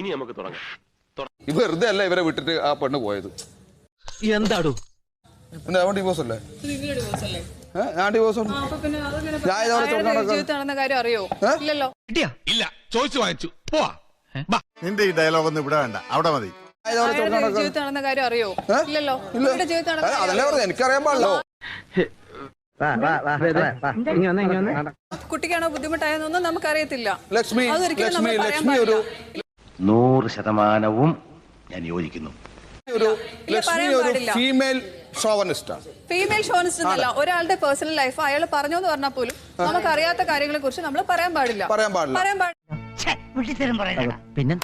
ഇനി നമുക്ക് തുടങ്ങാം. വെറുതെ അല്ല ഇവരെ വിട്ടിട്ട് ആ പെണ്ണ് പോയത്. എന്താടോ ഡിവോഴ്സ് അല്ലേ? ഞാൻ ഡിവോഴ്സ് കാര്യം അറിയോ? ഇല്ലല്ലോ. ഇല്ല, ചോദിച്ചു വാങ്ങിച്ചു. പോവാ. നിന്റെ ഈ ഡയലോഗ് ഒന്നും ഇവിടെ വേണ്ട, അവിടെ മതി. ജീവിതത്തിൽ നടന്ന കാര്യം അറിയോ? ഇല്ലല്ലോ. അതല്ലേ പറഞ്ഞു, എനിക്കറിയാൻ പാടില്ലോ. കുട്ടിക്കാണോ ബുദ്ധിമുട്ടായെന്നൊന്നും നമുക്കറിയത്തില്ല. ലക്ഷ്മി ഒരു 100% ഞാൻ യോജിക്കുന്നു. ഫീമെയിൽ ഷോവനിസ്റ്റാണ്. ഫീമെയിൽ ഷോവനിസ്റ്റ് എന്നല്ല, ഒരാളുടെ പേഴ്സണൽ ലൈഫ് അയാൾ പറഞ്ഞു എന്ന് പറഞ്ഞാൽ പോലും നമുക്ക് അറിയാത്ത കാര്യങ്ങളെ കുറിച്ച് നമ്മൾ പറയാൻ പാടില്ല. പിന്നെ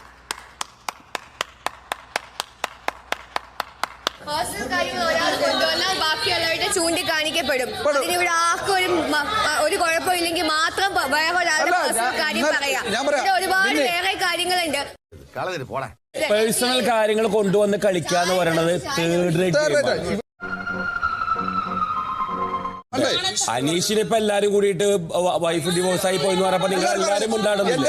പേഴ്സണൽ കാര്യങ്ങൾ ഒരാൾ കൊണ്ടുവന്നാൽ ബാക്കിയുള്ളവരുടെ ചൂണ്ടിക്കാണിക്കപ്പെടും. അതിനിവിടെ ആർക്കും ഒരു കുഴപ്പമില്ലെങ്കിൽ മാത്രം വേറെ ഒരാളുടെ പേഴ്സണൽ കാര്യം പറയാം. ഒരുപാട് വേറെ കാര്യങ്ങളുണ്ട്. പേഴ്സണൽ കാര്യങ്ങൾ കൊണ്ടുവന്ന് കളിക്കാന്ന് പറയണത് തേർഡ് റേറ്റ്. അനീഷിന് ഇപ്പൊ എല്ലാരും കൂടിയിട്ട് വൈഫ് ഡിവോഴ്സ് ആയി പോയി എന്ന് പറഞ്ഞപ്പോ നിങ്ങൾ എല്ലാരും ഉണ്ടാകുന്നില്ല.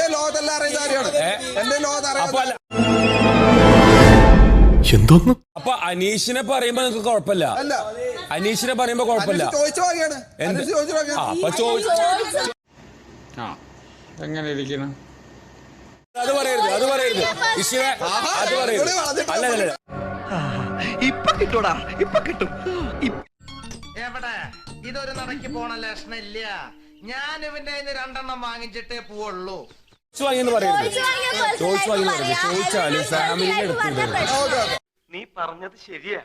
അപ്പൊ അനീഷിനെ പറയുമ്പോ നിങ്ങൾക്ക് കുഴപ്പമില്ല. അനീഷിനെ പറയുമ്പോ കുഴപ്പമില്ല. എങ്ങനെ ഇരിക്കണം? അത് പറയരുത്. അത് പറയരുത്. അല്ല ഇപ്പൊ കിട്ടൂടാ, ഇപ്പൊ കിട്ടും. എവിടെ ഇതൊരു നടക്ക് പോണ ലക്ഷണില്ല. ഞാൻ ഇവന്റെ 2 വാങ്ങിച്ചിട്ടേ പോവുള്ളൂ. ചോദിച്ചു വാങ്ങിയെന്ന് പറയരുത്. ചോദിച്ചാലും ഫാമിലിയുടെ അടുത്ത് നീ പറഞ്ഞത് ശരിയാ.